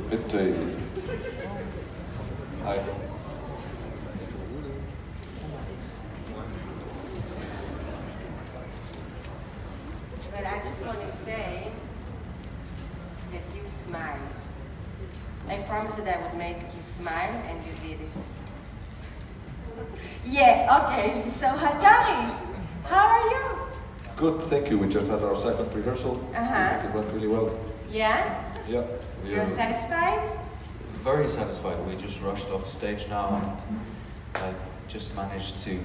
Bitte. Hi. But I just want to say that you smiled. I promised that I would make you smile, and you did it. Yeah, okay. So Hatari, how are you? Good, thank you. We just had our second rehearsal. I think it went really well. Yeah? Yeah. You're satisfied? Very satisfied. We just rushed off stage now and just managed to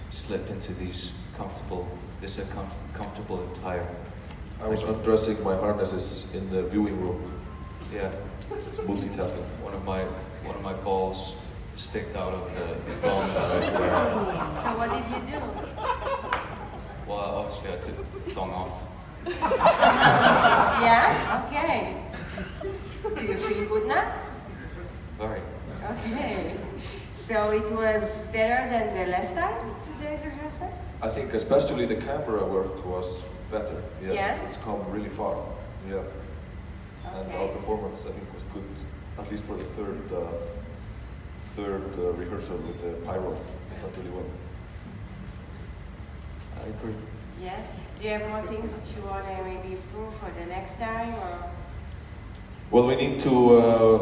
slip into this comfortable attire. I was undressing my harnesses in the viewing room. Yeah. It's multitasking. One of my balls sticked out of the thong that I was wearing. So what did you do? Well, obviously I took the thong off. Yeah? Okay. Do you feel good now? Very. Okay. So it was better than the last time, today's rehearsal? I think especially the camera work was better. Yeah? It's come really far. Yeah. Okay. And our performance, I think, was good, at least for the third rehearsal with the pyro. It went really well. I agree. Yeah? Do you have more things that you want to maybe improve for the next time, or? Well, we need to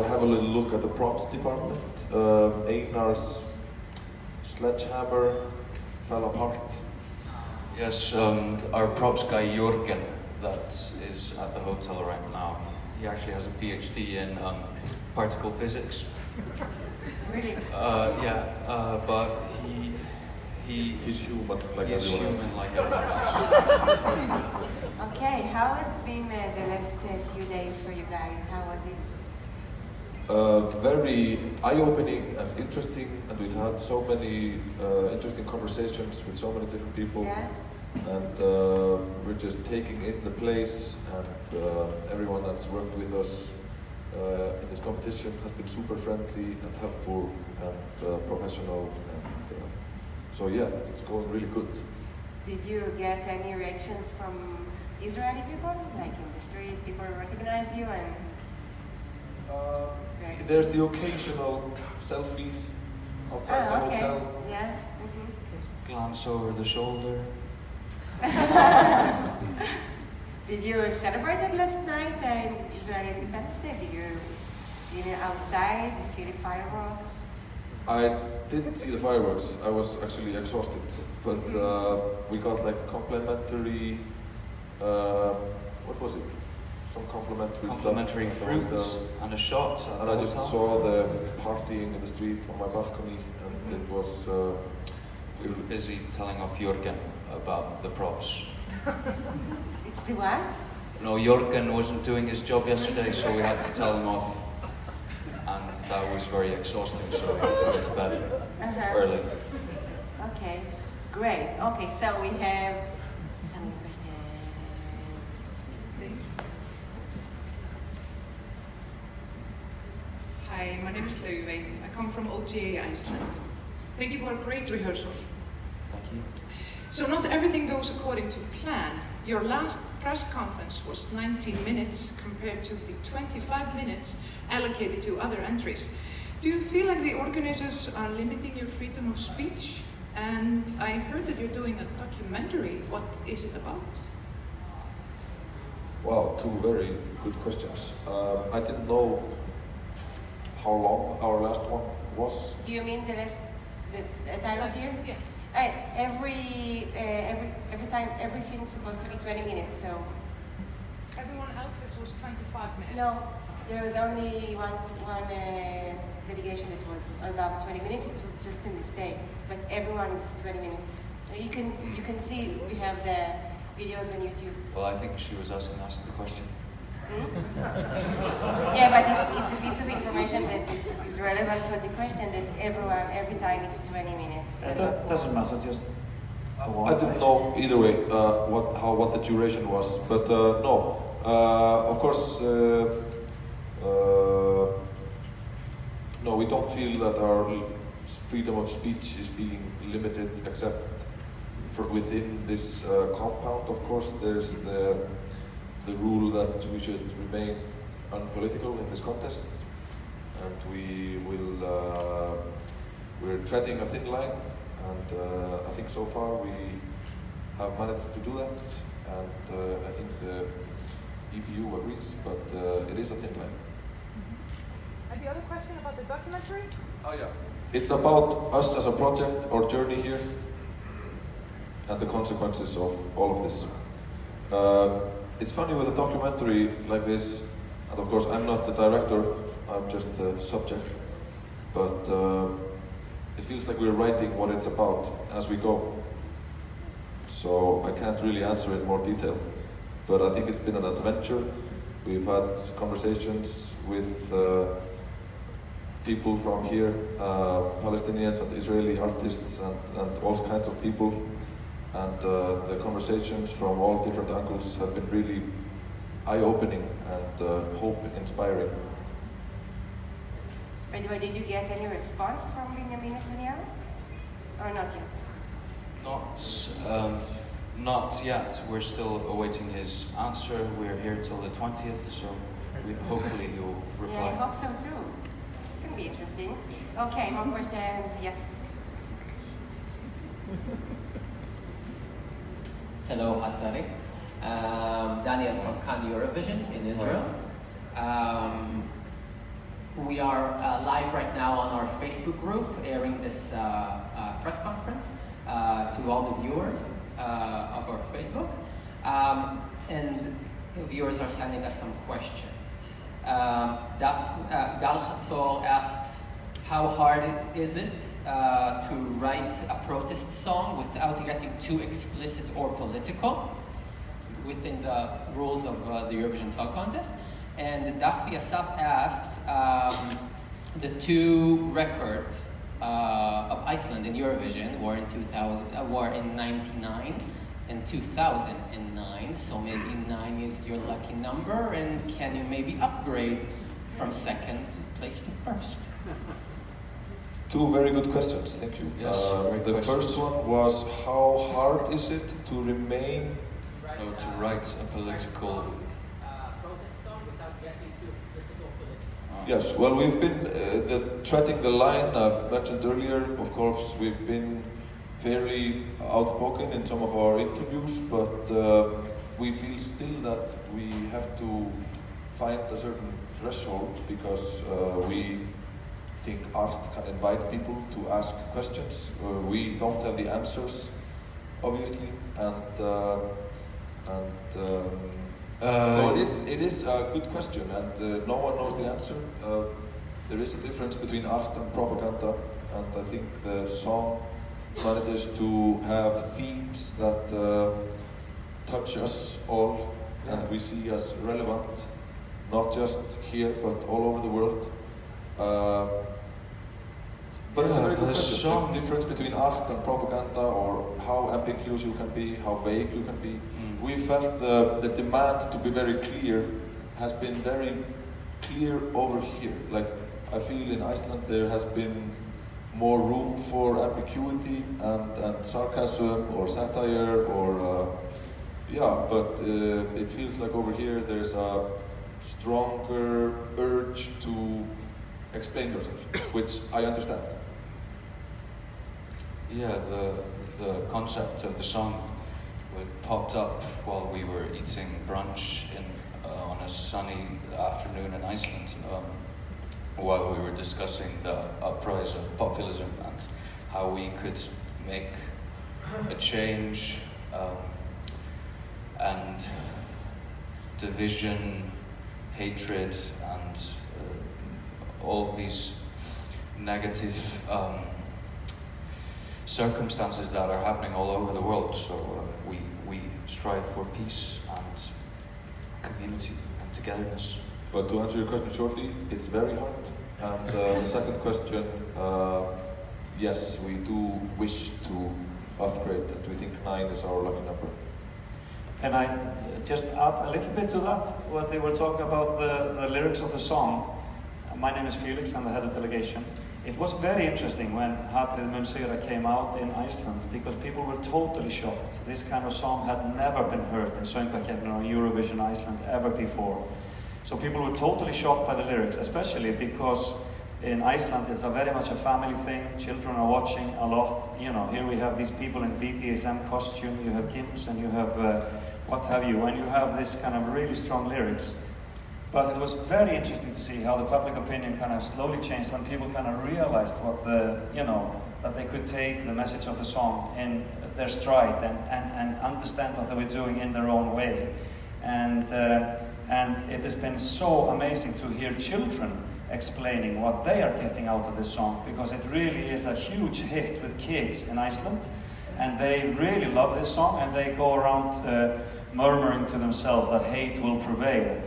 have a little look at the props department. Einar's sledgehammer fell apart. Yes, our props guy Jürgen, that is at the hotel right now. He actually has a PhD in particle physics. Really? Yeah, but he's human like he's everyone else. human like everyone else. Okay, how has been the last few days for you guys? How was it? Very eye-opening and interesting, and we've had so many interesting conversations with so many different people. Yeah? And we're just taking in the place, and everyone that's worked with us in this competition has been super friendly and helpful and professional, and so yeah, it's going really good. Did you get any reactions from Israeli people? Like in the street, people recognize you and... There's the occasional selfie outside the hotel. Yeah. Glance over the shoulder. Did you celebrate it last night in Israeli Independence Day? Did you dinner outside? Did you see the fireworks? I didn't see the fireworks. I was actually exhausted, but we got like complimentary. What was it? Some complimentary fruits and a shot. And I just saw them partying in the street on my balcony, and it was. We were busy telling off Jürgen about the props. It's the what? No, Jürgen wasn't doing his job yesterday, so we had to tell him off. And that was very exhausting, so we had to go to bed early. Okay, great. Okay, so we have some questions. Hi, my name is Laufey. I come from OGA Iceland. Thank you for a great rehearsal. Thank you. So not everything goes according to plan. Your last press conference was 19 minutes compared to the 25 minutes allocated to other entries. Do you feel like the organizers are limiting your freedom of speech? And I heard that you're doing a documentary. What is it about? Wow, two very good questions. I didn't know how long our last one was. Do you mean the last that I was here? Yes. Every time, everything's supposed to be 20 minutes, so... Everyone else's was 25 minutes. No, there was only one delegation that was about 20 minutes. It was just in this day, but everyone is 20 minutes. You can see we have the videos on YouTube. Well, I think she was asking us the question. Yeah, but it's a piece of information that is relevant for the question that every time it's 20 minutes. That doesn't matter, just... I didn't know either way what the duration was, but no. Of course, no, we don't feel that our freedom of speech is being limited, except for within this compound. Of course, there's the rule that we should remain unpolitical in this contest, and we're treading a thin line, and I think so far we have managed to do that, and I think the EPU agrees, but it is a thin line. And the other question about the documentary? Oh yeah. It's about us as a project, our journey here, and the consequences of all of this. It's funny with a documentary like this, and of course I'm not the director, I'm just the subject, but it feels like we're writing what it's about as we go. So I can't really answer in more detail, but I think it's been an adventure. We've had conversations with people from here, Palestinians and Israeli artists and all kinds of people. And the conversations from all different angles have been really eye-opening and hope-inspiring. By the way, did you get any response from Benjamin Netanyahu? Or not yet? Not yet. We're still awaiting his answer. We're here till the 20th, so hopefully he'll reply. Yeah, I hope so too. It can be interesting. Okay, more questions? Yes. Hello, Hatari. Daniel from Cannes Eurovision in Israel. We are live right now on our Facebook group, airing this press conference to all the viewers of our Facebook. And the viewers are sending us some questions. Gal Chatzor asks, how hard is it to write a protest song without getting too explicit or political within the rules of the Eurovision Song Contest? And Dafi Asaf asks, the two records of Iceland in Eurovision were in 99 and 2009, so maybe 9 is your lucky number, and can you maybe upgrade from second place to first? Two very good questions, thank you. Yes, the first one was, how hard is it to remain... No, to write a political... protest song without getting too explicit or political. Yes, well, we've been treading the line I've mentioned earlier. Of course, we've been fairly outspoken in some of our interviews, but we feel still that we have to find a certain threshold, because we think art can invite people to ask questions. We don't have the answers, obviously, so it is a good question, and no one knows the answer. There is a difference between art and propaganda, and I think the song manages to have themes that touch us all, and we see as relevant, not just here but all over the world. But it's a very good question. The difference between art and propaganda, or how ambiguous you can be, how vague you can be. We felt the demand to be very clear has been very clear over here. Like, I feel in Iceland there has been more room for ambiguity and sarcasm or satire or but it feels like over here there's a stronger urge to explain yourself, which I understand. Yeah, the concept of the song popped up while we were eating brunch on a sunny afternoon in Iceland, while we were discussing the uprise of populism and how we could make a change, and division, hatred, and all these negative circumstances that are happening all over the world. So we strive for peace and community and togetherness. But to answer your question shortly, it's very hard. And the second question, yes, we do wish to upgrade, and we think 9 is our lucky number. Can I just add a little bit to that? What they were talking about, the lyrics of the song. My name is Felix, I'm the head of delegation. It was very interesting when Hatari the Munsira came out in Iceland, because people were totally shocked. This kind of song had never been heard in Söngvakeppnin or Eurovision Iceland ever before. So people were totally shocked by the lyrics, especially because in Iceland it's very much a family thing. Children are watching a lot. You know, here we have these people in BDSM costume, you have gimps and you have what have you, and you have this kind of really strong lyrics. But it was very interesting to see how the public opinion kind of slowly changed when people kind of realized what that they could take the message of the song in their stride and understand what they were doing in their own way. And it has been so amazing to hear children explaining what they are getting out of this song, because it really is a huge hit with kids in Iceland, and they really love this song, and they go around murmuring to themselves that hate will prevail.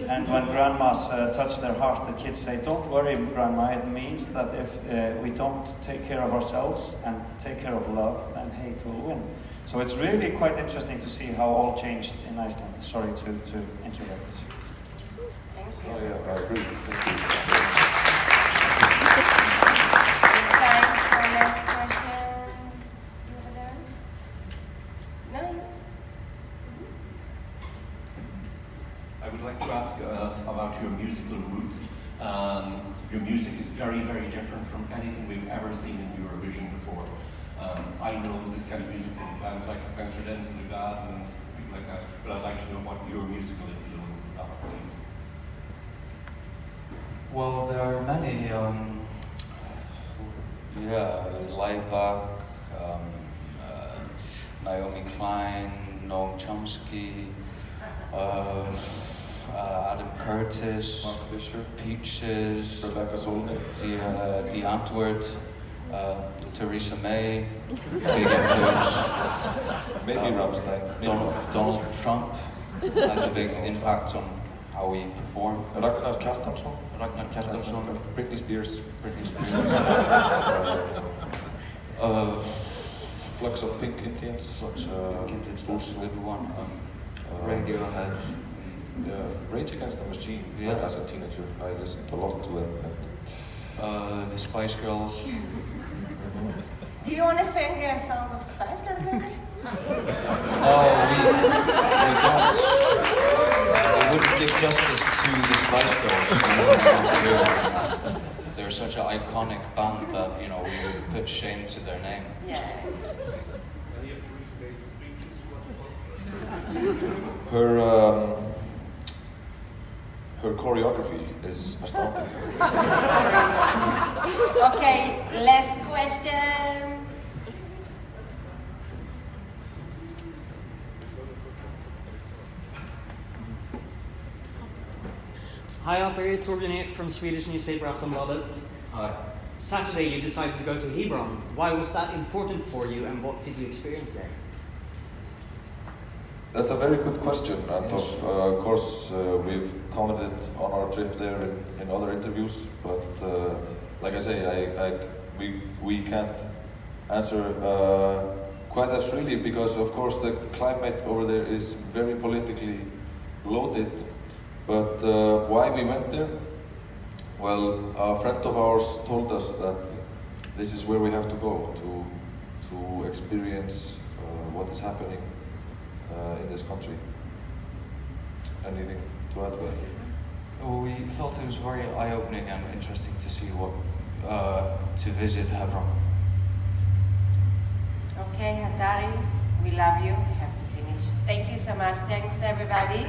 And when grandmas touch their heart, the kids say, "Don't worry, grandma, it means that if we don't take care of ourselves and take care of love, then hate will win." So it's really quite interesting to see how all changed in Iceland. Sorry to interrupt. Thank you. Oh yeah, I agree. Thank you. Time for last question. Over there? No, you? I would like to ask about your musical roots. Your music is very, very different from anything we've ever seen in Eurovision before. I know this kind of music from bands like Amsterdam and Blaðamannafundur and people like that, but I'd like to know what your musical influences are, please. Well, there are many. Laibach, Naomi Klein, Noam Chomsky, Adam Curtis, Mark Fisher, Peaches, Rebecca Solnit, Die Antwoord, Theresa May, big influence. maybe Rammstein, Donald Trump has a big impact on how we perform. Ragnar Kjartansson, Britney Spears, Flux of Pink Indians, That's a good one. Radiohead. Yeah, Rage Against the Machine. Yeah. As a teenager, I listened a lot to them. And The Spice Girls. Do you want to sing a song of Spice Girls, maybe? No, we don't. We wouldn't give justice to the Spice Girls. We wouldn't want to hear them. They're such an iconic band that, we would put shame to their name. Yeah. Her choreography is astounding. Okay, last question. Hi Hatari, Torbjörn here from Swedish newspaper Aftonbladet. Hi. Saturday you decided to go to Hebron. Why was that important for you and what did you experience there? That's a very good question, and of course we've commented on our trip there in other interviews, but like I say, we can't answer quite as freely because of course the climate over there is very politically loaded. But why we went there? Well, a friend of ours told us that this is where we have to go to experience what is happening in this country. Anything to add to that? Well, we felt it was very eye-opening and interesting to see to visit Hebron. Okay, Hatari, we love you. We have to finish. Thank you so much. Thanks, everybody.